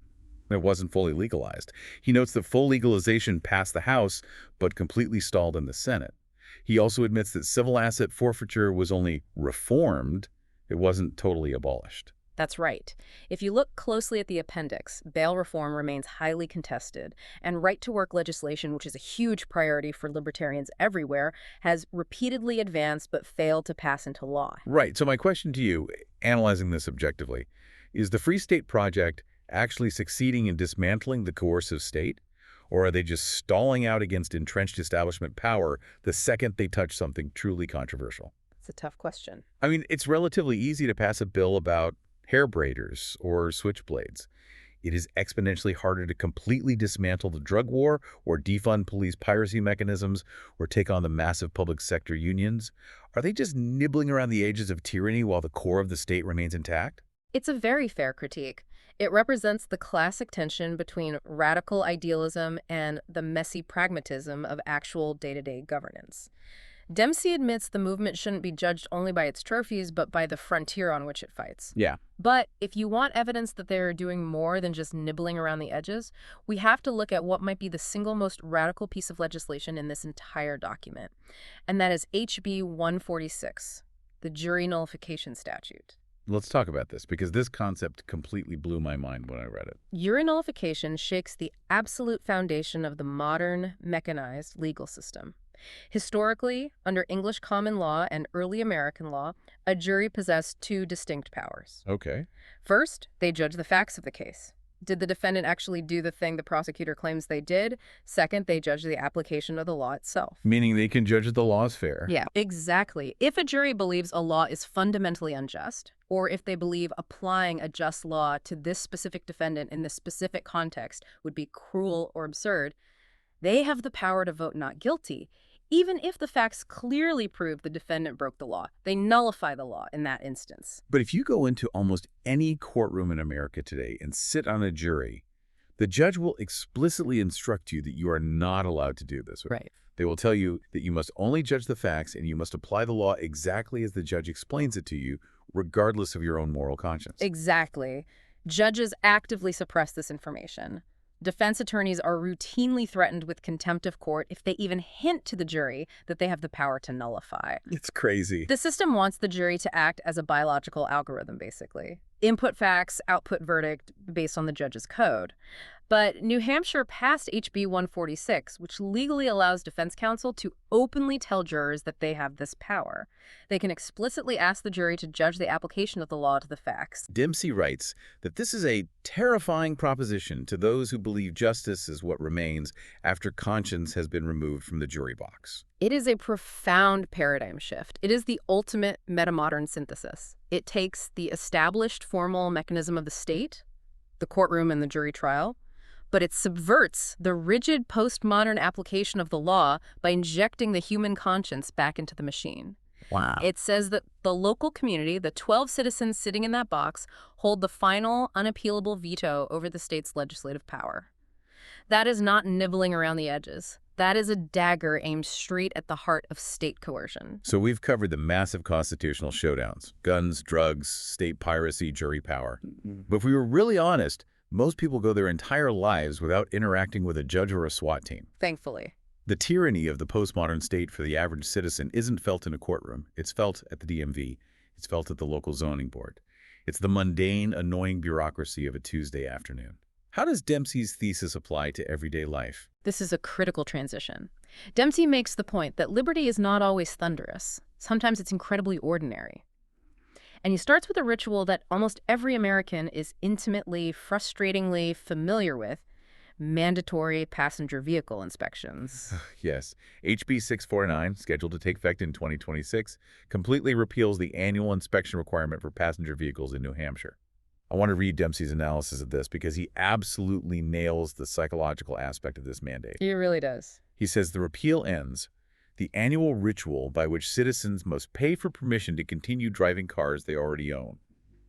It wasn't fully legalized. He notes that full legalization passed the House, but completely stalled in the Senate. He also admits that civil asset forfeiture was only reformed. It wasn't totally abolished. That's right. If you look closely at the appendix, bail reform remains highly contested, and right-to-work legislation, which is a huge priority for libertarians everywhere, has repeatedly advanced but failed to pass into law. Right. So my question to you, analyzing this objectively, is the Free State Project actually succeeding in dismantling the coercive state? Or are they just stalling out against entrenched establishment power the second they touch something truly controversial? It's a tough question. I mean, it's relatively easy to pass a bill about hair braiders or switchblades. It is exponentially harder to completely dismantle the drug war or defund police piracy mechanisms or take on the massive public sector unions. Are they just nibbling around the edges of tyranny while the core of the state remains intact? It's a very fair critique. It represents the classic tension between radical idealism and the messy pragmatism of actual day-to-day governance. Dempsey admits the movement shouldn't be judged only by its trophies, but by the frontier on which it fights. Yeah. But if you want evidence that they're doing more than just nibbling around the edges, we have to look at what might be the single most radical piece of legislation in this entire document. And that is HB 146, the jury nullification statute. Let's talk about this, because this concept completely blew my mind when I read it. Jury nullification shakes the absolute foundation of the modern, mechanized legal system. Historically, under English common law and early American law, a jury possessed two distinct powers. Okay. First, they judge the facts of the case. Did the defendant actually do the thing the prosecutor claims they did? Second, they judge the application of the law itself. Meaning they can judge if the law is fair. Yeah, exactly. If a jury believes a law is fundamentally unjust, or if they believe applying a just law to this specific defendant in this specific context would be cruel or absurd, they have the power to vote not guilty, even if the facts clearly prove the defendant broke the law. They nullify the law in that instance. But if you go into almost any courtroom in America today and sit on a jury, the judge will explicitly instruct you that you are not allowed to do this. Right. They will tell you that you must only judge the facts and you must apply the law exactly as the judge explains it to you, regardless of your own moral conscience. Exactly. Judges actively suppress this information. Defense attorneys are routinely threatened with contempt of court if they even hint to the jury that they have the power to nullify. It's crazy. The system wants the jury to act as a biological algorithm, basically. Input facts, output verdict, based on the judge's code. But New Hampshire passed HB 146, which legally allows defense counsel to openly tell jurors that they have this power. They can explicitly ask the jury to judge the application of the law to the facts. Dempsey writes that this is a terrifying proposition to those who believe justice is what remains after conscience has been removed from the jury box. It is a profound paradigm shift. It is the ultimate metamodern synthesis. It takes the established formal mechanism of the state, the courtroom and the jury trial, but it subverts the rigid postmodern application of the law by injecting the human conscience back into the machine. Wow. It says that the local community, the 12 citizens sitting in that box, hold the final, unappealable veto over the state's legislative power. That is not nibbling around the edges. That is a dagger aimed straight at the heart of state coercion. So we've covered the massive constitutional showdowns: guns, drugs, state piracy, jury power. But if we were really honest, most people go their entire lives without interacting with a judge or a SWAT team. Thankfully. The tyranny of the postmodern state for the average citizen isn't felt in a courtroom. It's felt at the DMV. It's felt at the local zoning board. It's the mundane, annoying bureaucracy of a Tuesday afternoon. How does Dempsey's thesis apply to everyday life? This is a critical transition. Dempsey makes the point that liberty is not always thunderous. Sometimes it's incredibly ordinary. And he starts with a ritual that almost every American is intimately, frustratingly familiar with: mandatory passenger vehicle inspections. Yes, HB 649, scheduled to take effect in 2026, completely repeals the annual inspection requirement for passenger vehicles in New Hampshire. I want to read Dempsey's analysis of this because he absolutely nails the psychological aspect of this mandate. He really does. He says the repeal ends the annual ritual by which citizens must pay for permission to continue driving cars they already own.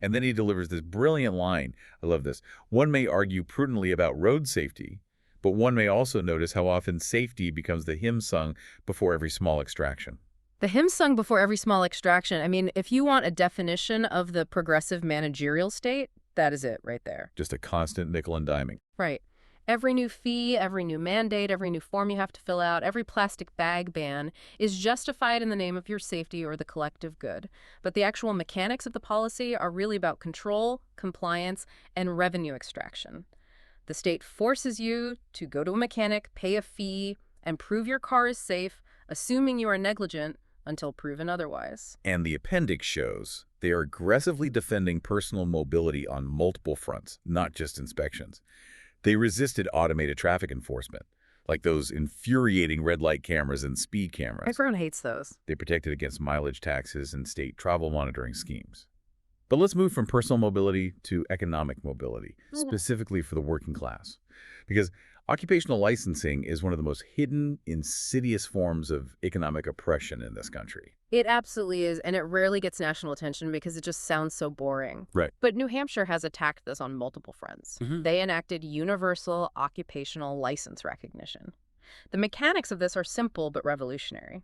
And then he delivers this brilliant line. I love this. One may argue prudently about road safety, but one may also notice how often safety becomes the hymn sung before every small extraction. The hymn sung before every small extraction. I mean, if you want a definition of the progressive managerial state, that is it right there. Just a constant nickel and diming. Right. Every new fee, every new mandate, every new form you have to fill out, every plastic bag ban is justified in the name of your safety or the collective good. But the actual mechanics of the policy are really about control, compliance, and revenue extraction. The state forces you to go to a mechanic, pay a fee, and prove your car is safe, assuming you are negligent until proven otherwise. And the appendix shows they are aggressively defending personal mobility on multiple fronts, not just inspections. They resisted automated traffic enforcement, like those infuriating red light cameras and speed cameras. Everyone hates those. They protected against mileage taxes and state travel monitoring schemes. But let's move from personal mobility to economic mobility, specifically for the working class. Because occupational licensing is one of the most hidden, insidious forms of economic oppression in this country. It absolutely is, and it rarely gets national attention because it just sounds so boring. Right. But New Hampshire has attacked this on multiple fronts. They enacted universal occupational license recognition. The mechanics of this are simple but revolutionary.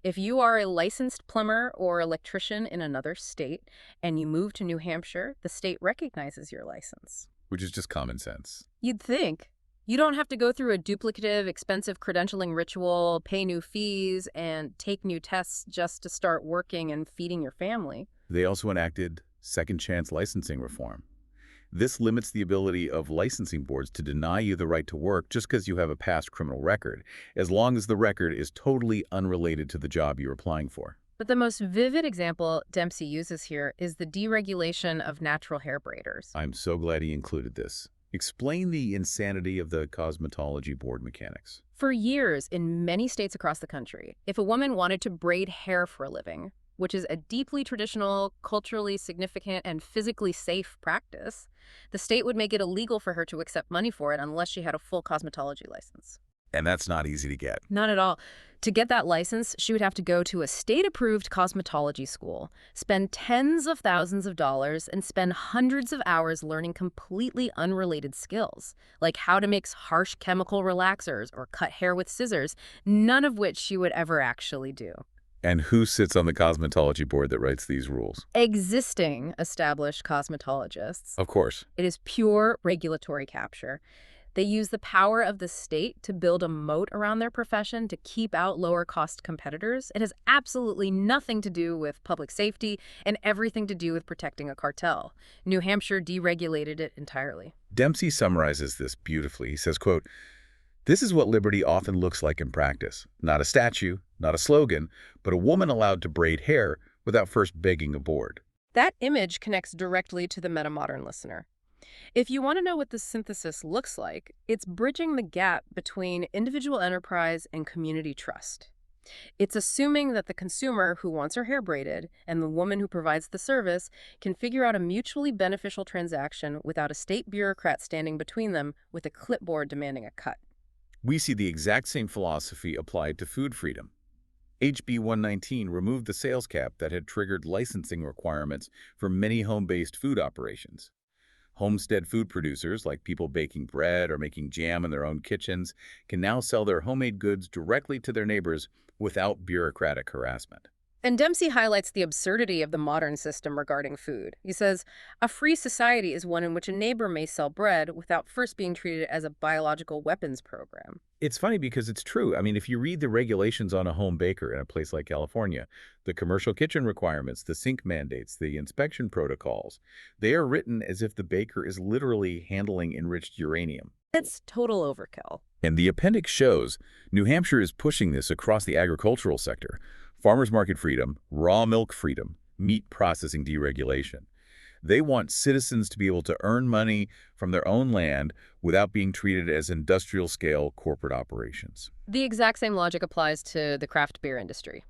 If you are a licensed plumber or electrician in another state and you move to New Hampshire, the state recognizes your license. Which is just common sense. You'd think. You don't have to go through a duplicative, expensive credentialing ritual, pay new fees, and take new tests just to start working and feeding your family. They also enacted second chance licensing reform. This limits the ability of licensing boards to deny you the right to work just because you have a past criminal record, as long as the record is totally unrelated to the job you're applying for. But the most vivid example Dempsey uses here is the deregulation of natural hair braiders. I'm so glad he included this. Explain the insanity of the cosmetology board mechanics. For years, in many states across the country, if a woman wanted to braid hair for a living, which is a deeply traditional, culturally significant, and physically safe practice, the state would make it illegal for her to accept money for it unless she had a full cosmetology license. And that's not easy to get. Not at all. To get that license, she would have to go to a state-approved cosmetology school, spend tens of thousands of dollars, and spend hundreds of hours learning completely unrelated skills, like how to mix harsh chemical relaxers or cut hair with scissors, none of which she would ever actually do. And who sits on the cosmetology board that writes these rules? Existing established cosmetologists. Of course. It is pure regulatory capture. They use the power of the state to build a moat around their profession to keep out lower-cost competitors. It has absolutely nothing to do with public safety and everything to do with protecting a cartel. New Hampshire deregulated it entirely. Dempsey summarizes this beautifully. He says, quote, "This is what liberty often looks like in practice. Not a statue, not a slogan, but a woman allowed to braid hair without first begging a board." That image connects directly to the metamodern listener. If you want to know what this synthesis looks like, it's bridging the gap between individual enterprise and community trust. It's assuming that the consumer who wants her hair braided and the woman who provides the service can figure out a mutually beneficial transaction without a state bureaucrat standing between them with a clipboard demanding a cut. We see the exact same philosophy applied to food freedom. HB 119 removed the sales cap that had triggered licensing requirements for many home-based food operations. Homestead food producers, like people baking bread or making jam in their own kitchens, can now sell their homemade goods directly to their neighbors without bureaucratic harassment. And Dempsey highlights the absurdity of the modern system regarding food. He says, a free society is one in which a neighbor may sell bread without first being treated as a biological weapons program. It's funny because it's true. I mean, if you read the regulations on a home baker in a place like California, the commercial kitchen requirements, the sink mandates, the inspection protocols, they are written as if the baker is literally handling enriched uranium. It's total overkill. And the appendix shows New Hampshire is pushing this across the agricultural sector. Farmers market freedom, raw milk freedom, meat processing deregulation. They want citizens to be able to earn money from their own land without being treated as industrial-scale corporate operations. The exact same logic applies to the craft beer industry.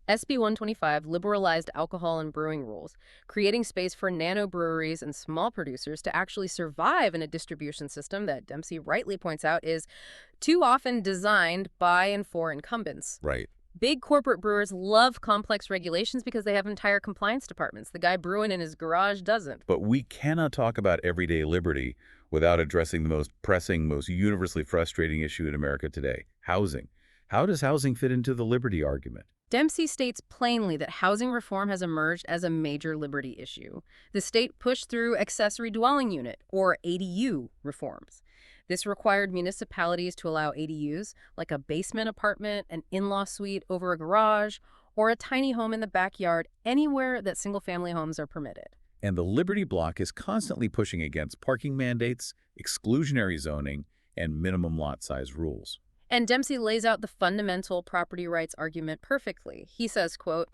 SB 125 liberalized alcohol and brewing rules, creating space for nano breweries and small producers to actually survive in a distribution system that Dempsey rightly points out is too often designed by and for incumbents. Right. Big corporate brewers love complex regulations because they have entire compliance departments. The guy brewing in his garage doesn't. But we cannot talk about everyday liberty without addressing the most pressing, most universally frustrating issue in America today, housing. How does housing fit into the liberty argument? Dempsey states plainly that housing reform has emerged as a major liberty issue. The state pushed through accessory dwelling unit, or ADU, reforms. This required municipalities to allow ADUs, like a basement apartment, an in-law suite over a garage, or a tiny home in the backyard, anywhere that single-family homes are permitted. And the Liberty Bloc is constantly pushing against parking mandates, exclusionary zoning, and minimum lot size rules. And Dempsey lays out the fundamental property rights argument perfectly. He says, quote,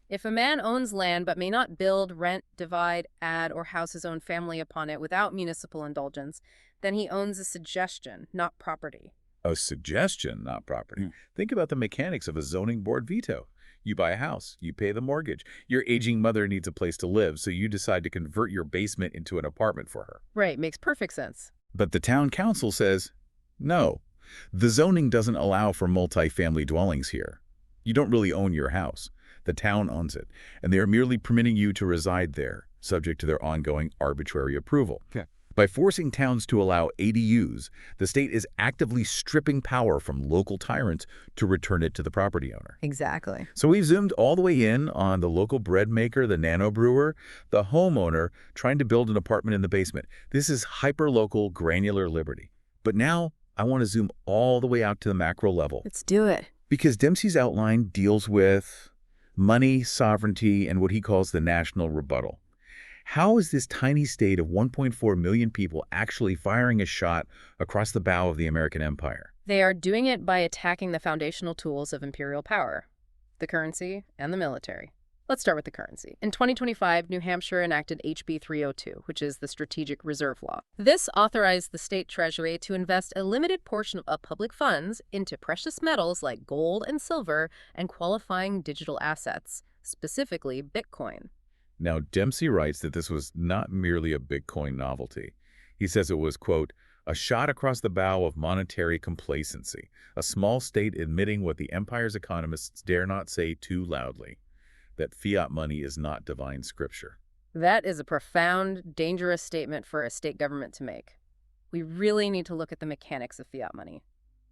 if a man owns land but may not build, rent, divide, add, or house his own family upon it without municipal indulgence, then he owns a suggestion, not property. A suggestion, not property. Think about the mechanics of a zoning board veto. You buy a house, you pay the mortgage. Your aging mother needs a place to live, so you decide to convert your basement into an apartment for her. Right, makes perfect sense. But the town council says, no, the zoning doesn't allow for multi-family dwellings here. You don't really own your house. The town owns it, and they are merely permitting you to reside there, subject to their ongoing arbitrary approval. Okay. By forcing towns to allow ADUs, the state is actively stripping power from local tyrants to return it to the property owner. Exactly. So we've zoomed all the way in on the local bread maker, the nano brewer, the homeowner trying to build an apartment in the basement. This is hyper-local, granular liberty. But now I want to zoom all the way out to the macro level. Let's do it. Because Dempsey's outline deals with money, sovereignty, and what he calls the national rebuttal. How is this tiny state of 1.4 million people actually firing a shot across the bow of the American empire? They are doing it by attacking the foundational tools of imperial power, the currency and the military. Let's start with the currency. In 2025, New Hampshire enacted HB 302, which is the Strategic Reserve Law. This authorized the state treasury to invest a limited portion of public funds into precious metals like gold and silver and qualifying digital assets, specifically Bitcoin. Now, Dempsey writes that this was not merely a Bitcoin novelty. He says it was, quote, a shot across the bow of monetary complacency, a small state admitting what the empire's economists dare not say too loudly, that fiat money is not divine scripture. That is a profound, dangerous statement for a state government to make. We really need to look at the mechanics of fiat money.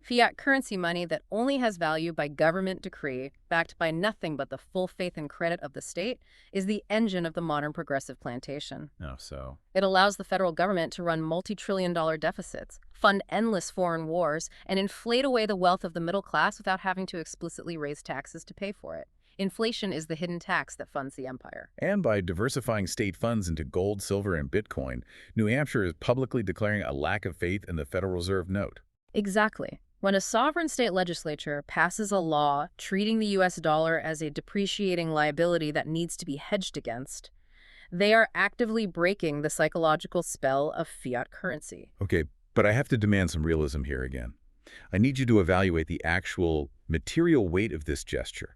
Fiat currency money that only has value by government decree, backed by nothing but the full faith and credit of the state, is the engine of the modern progressive plantation. Oh, so? It allows the federal government to run multi-trillion-dollar deficits, fund endless foreign wars, and inflate away the wealth of the middle class without having to explicitly raise taxes to pay for it. Inflation is the hidden tax that funds the empire. And by diversifying state funds into gold, silver, and Bitcoin, New Hampshire is publicly declaring a lack of faith in the Federal Reserve note. Exactly. When a sovereign state legislature passes a law treating the U.S. dollar as a depreciating liability that needs to be hedged against, they are actively breaking the psychological spell of fiat currency. Okay, but I have to demand some realism here again. I need you to evaluate the actual material weight of this gesture.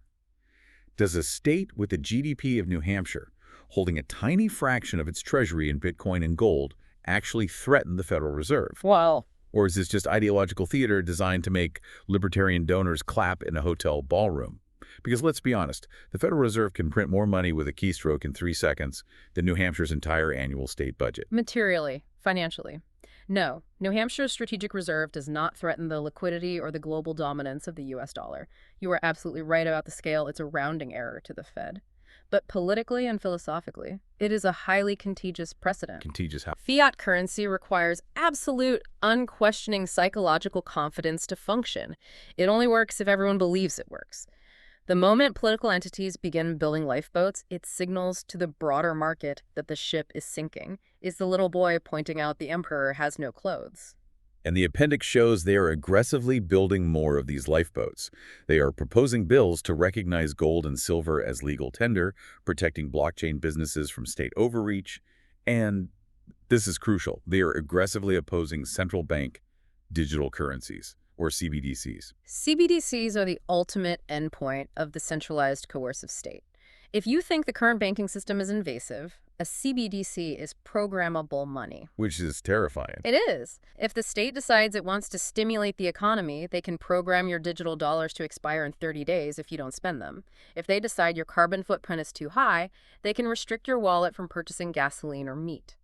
Does a state with the GDP of New Hampshire, holding a tiny fraction of its treasury in Bitcoin and gold, actually threaten the Federal Reserve? Well, Or is this just ideological theater designed to make libertarian donors clap in a hotel ballroom? Because let's be honest, the Federal Reserve can print more money with a keystroke in 3 seconds than New Hampshire's entire annual state budget. materially, Financially. No, New Hampshire's strategic reserve does not threaten the liquidity or the global dominance of the U.S. dollar. You are absolutely right about the scale. It's a rounding error to the Fed. But politically and philosophically, it is a highly contagious precedent. Contagious how? Fiat currency requires absolute, unquestioning psychological confidence to function. It only works if everyone believes it works. The moment political entities begin building lifeboats, it signals to the broader market that the ship is sinking. It's the little boy pointing out the emperor has no clothes. And the appendix shows they are aggressively building more of these lifeboats. They are proposing bills to recognize gold and silver as legal tender, protecting blockchain businesses from state overreach, and, this is crucial, they are aggressively opposing central bank digital currencies, or CBDCs. CBDCs are the ultimate endpoint of the centralized coercive state. If you think the current banking system is invasive, a CBDC is programmable money. Which is terrifying. It is. If the state decides it wants to stimulate the economy, they can program your digital dollars to expire in 30 days if you don't spend them. If they decide your carbon footprint is too high, they can restrict your wallet from purchasing gasoline or meat.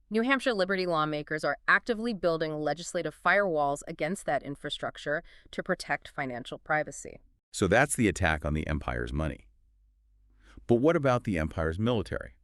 New Hampshire Liberty lawmakers are actively building legislative firewalls against that infrastructure to protect financial privacy. So that's the attack on the empire's money. But what about the empire's military?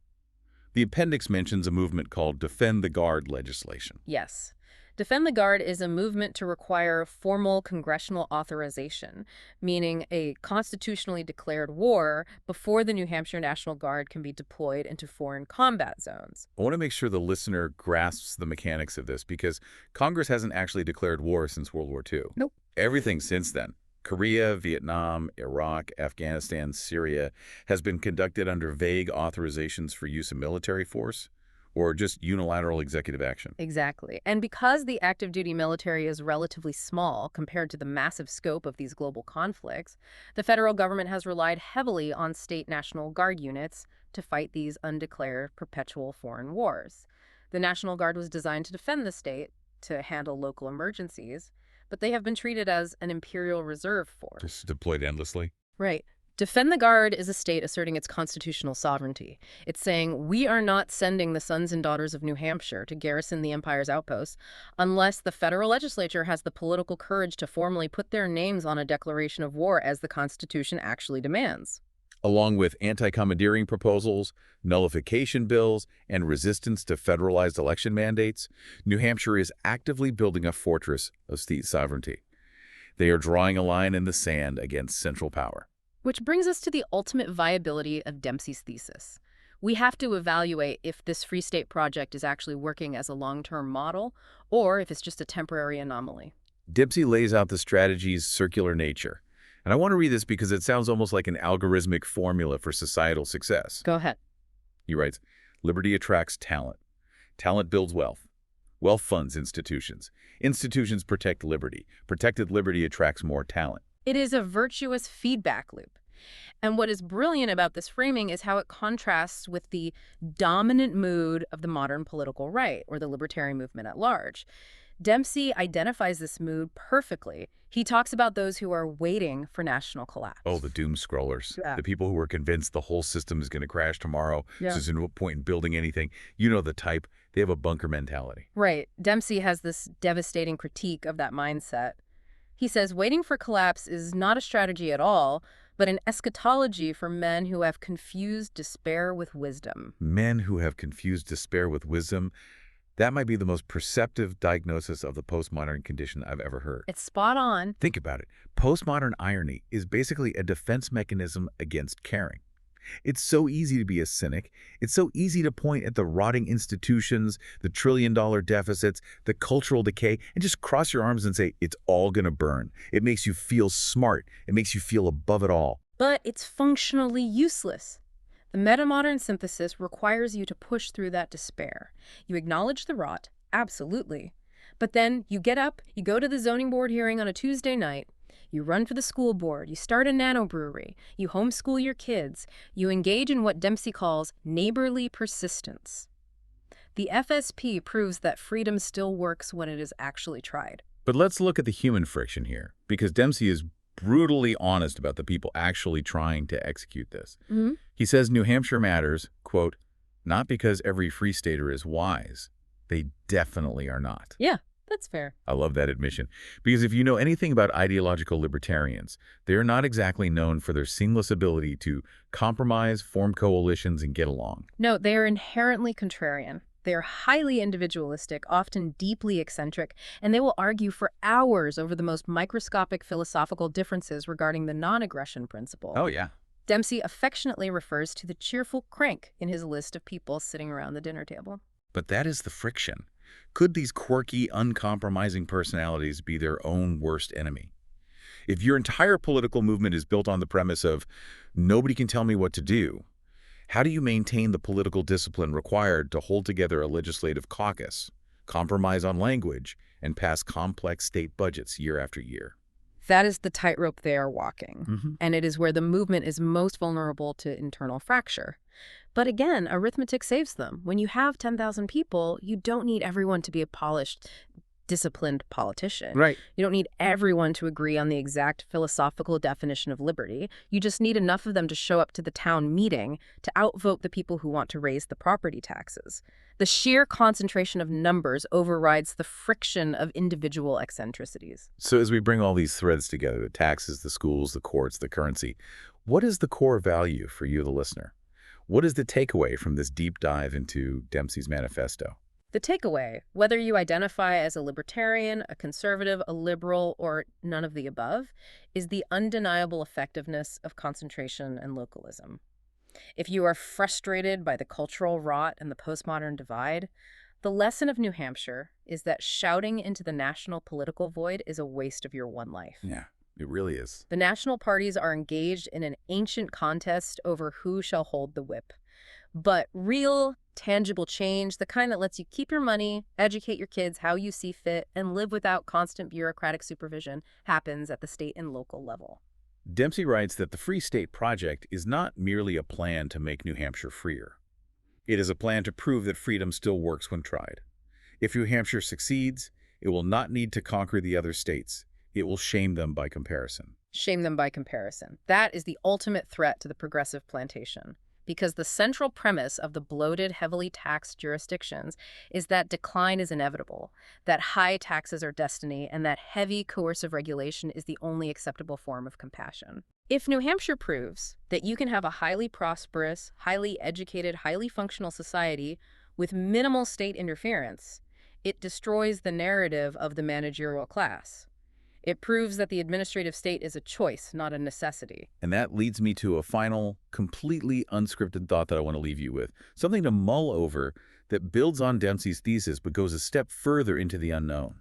The appendix mentions a movement called Defend the Guard legislation. Yes. Defend the Guard is a movement to require formal congressional authorization, meaning a constitutionally declared war before the New Hampshire National Guard can be deployed into foreign combat zones. I want to make sure the listener grasps the mechanics of this because Congress hasn't actually declared war since World War II. Nope. Everything since then, Korea, Vietnam, Iraq, Afghanistan, Syria, has been conducted under vague authorizations for use of military force or just unilateral executive action. Exactly. And because the active duty military is relatively small compared to the massive scope of these global conflicts, the federal government has relied heavily on state National Guard units to fight these undeclared perpetual foreign wars. The National Guard was designed to defend the state, to handle local emergencies, but they have been treated as an imperial reserve force. Just deployed endlessly? Right. Defend the Guard is a state asserting its constitutional sovereignty. It's saying, we are not sending the sons and daughters of New Hampshire to garrison the empire's outposts unless the federal legislature has the political courage to formally put their names on a declaration of war as the Constitution actually demands. Along with anti-commandeering proposals, nullification bills, and resistance to federalized election mandates, New Hampshire is actively building a fortress of state sovereignty. They are drawing a line in the sand against central power. Which brings us to the ultimate viability of Dempsey's thesis. We have to evaluate if this Free State project is actually working as a long-term model or if it's just a temporary anomaly. Dempsey lays out the strategy's circular nature. And I want to read this because it sounds almost like an algorithmic formula for societal success. Go ahead. He writes, liberty attracts talent. Talent builds wealth. Wealth funds institutions. Institutions protect liberty. Protected liberty attracts more talent. It is a virtuous feedback loop. And what is brilliant about this framing is how it contrasts with the dominant mood of the modern political right, or the libertarian movement at large. Dempsey identifies this mood perfectly. He talks about those who are waiting for national collapse. Oh, the doom scrollers. Yeah. The people who are convinced the whole system is going to crash tomorrow. Yeah. So there's no point in building anything. You know the type. They have a bunker mentality. Right. Dempsey has this devastating critique of that mindset. He says waiting for collapse is not a strategy at all, but an eschatology for men who have confused despair with wisdom. Men who have confused despair with wisdom, that might be the most perceptive diagnosis of the postmodern condition I've ever heard. It's spot on. Think about it. Postmodern irony is basically a defense mechanism against caring. It's so easy to be a cynic. It's so easy to point at the rotting institutions, the trillion-dollar deficits, the cultural decay, and just cross your arms and say, it's all going to burn. It makes you feel smart. It makes you feel above it all. But it's functionally useless. The metamodern synthesis requires you to push through that despair. You acknowledge the rot, absolutely. But then you get up, you go to the zoning board hearing on a Tuesday night, you run for the school board, you start a nanobrewery, you homeschool your kids, you engage in what Dempsey calls neighborly persistence. The FSP proves that freedom still works when it is actually tried. But let's look at the human friction here, because Dempsey is brutally honest about the people actually trying to execute this. Mm-hmm. He says New Hampshire matters, quote, not because every free stater is wise, They definitely are not. Yeah, that's fair. I love that admission. Because if you know anything about ideological libertarians, they are not exactly known for their seamless ability to compromise, form coalitions, and get along. No, they are inherently contrarian. They are highly individualistic, often deeply eccentric, and they will argue for hours over the most microscopic philosophical differences regarding the non-aggression principle. Oh, yeah. Dempsey affectionately refers to the cheerful crank in his list of people sitting around the dinner table. But that is the friction. Could these quirky, uncompromising personalities be their own worst enemy? If your entire political movement is built on the premise of nobody can tell me what to do, how do you maintain the political discipline required to hold together a legislative caucus, compromise on language, and pass complex state budgets year after year? That is the tightrope they are walking, Mm-hmm. and it is where the movement is most vulnerable to internal fracture. But again, arithmetic saves them. When you have 10,000 people, you don't need everyone to be a polished, disciplined politician. Right. You don't need everyone to agree on the exact philosophical definition of liberty. You just need enough of them to show up to the town meeting to outvote the people who want to raise the property taxes. The sheer concentration of numbers overrides the friction of individual eccentricities. So as we bring all these threads together, the taxes, the schools, the courts, the currency, what is the core value for you, the listener? What is the takeaway from this deep dive into Dempsey's manifesto? The takeaway, whether you identify as a libertarian, a conservative, a liberal, or none of the above, is the undeniable effectiveness of concentration and localism. If you are frustrated by the cultural rot and the postmodern divide, the lesson of New Hampshire is that shouting into the national political void is a waste of your one life. Yeah, it really is. The national parties are engaged in an ancient contest over who shall hold the whip. But real, tangible change, the kind that lets you keep your money, educate your kids how you see fit, and live without constant bureaucratic supervision, happens at the state and local level. Dempsey writes that the Free State Project is not merely a plan to make New Hampshire freer. It is a plan to prove that freedom still works when tried. If New Hampshire succeeds, it will not need to conquer the other states. It will shame them by comparison. Shame them by comparison. That is the ultimate threat to the progressive plantation. Because the central premise of the bloated, heavily taxed jurisdictions is that decline is inevitable, that high taxes are destiny, and that heavy, coercive regulation is the only acceptable form of compassion. If New Hampshire proves that you can have a highly prosperous, highly educated, highly functional society with minimal state interference, it destroys the narrative of the managerial class. It proves that the administrative state is a choice, not a necessity. And that leads me to a final, completely unscripted thought that I want to leave you with. Something to mull over that builds on Dempsey's thesis but goes a step further into the unknown.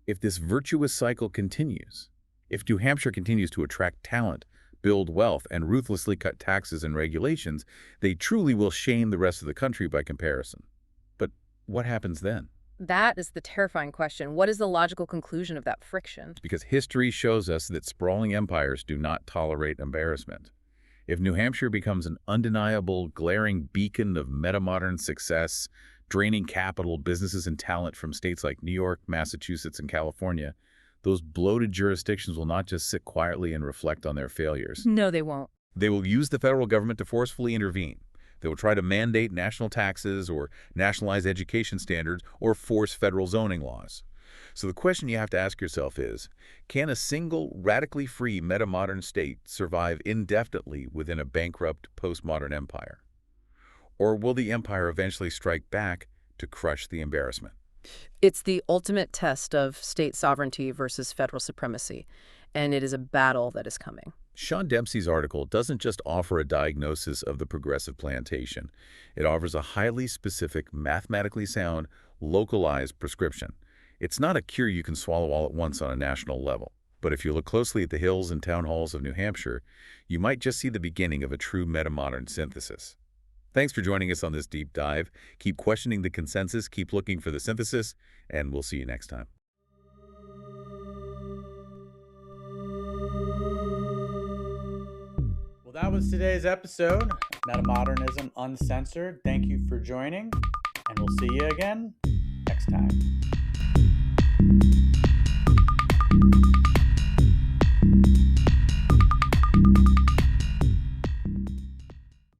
If this virtuous cycle continues, if New Hampshire continues to attract talent, build wealth, and ruthlessly cut taxes and regulations, they truly will shame the rest of the country by comparison. But what happens then? That is the terrifying question. What is the logical conclusion of that friction? Because history shows us that sprawling empires do not tolerate embarrassment. If New Hampshire becomes an undeniable, glaring beacon of metamodern success, draining capital, businesses, and talent from states like New York, Massachusetts, and California, those bloated jurisdictions will not just sit quietly and reflect on their failures. No, they won't. They will use the federal government to forcefully intervene. They will try to mandate national taxes or nationalize education standards or force federal zoning laws. So the question you have to ask yourself is, can a single, radically free metamodern state survive indefinitely within a bankrupt postmodern empire? Or will the empire eventually strike back to crush the embarrassment? It's the ultimate test of state sovereignty versus federal supremacy, and it is a battle that is coming. Sean Dempsey's article doesn't just offer a diagnosis of the progressive plantation. It offers a highly specific, mathematically sound, localized prescription. It's not a cure you can swallow all at once on a national level. But if you look closely at the hills and town halls of New Hampshire, you might just see the beginning of a true metamodern synthesis. Thanks for joining us on this deep dive. Keep questioning the consensus, keep looking for the synthesis, and we'll see you next time. Well, that was today's episode of Metamodernism Uncensored. Thank you for joining, and we'll see you again next time.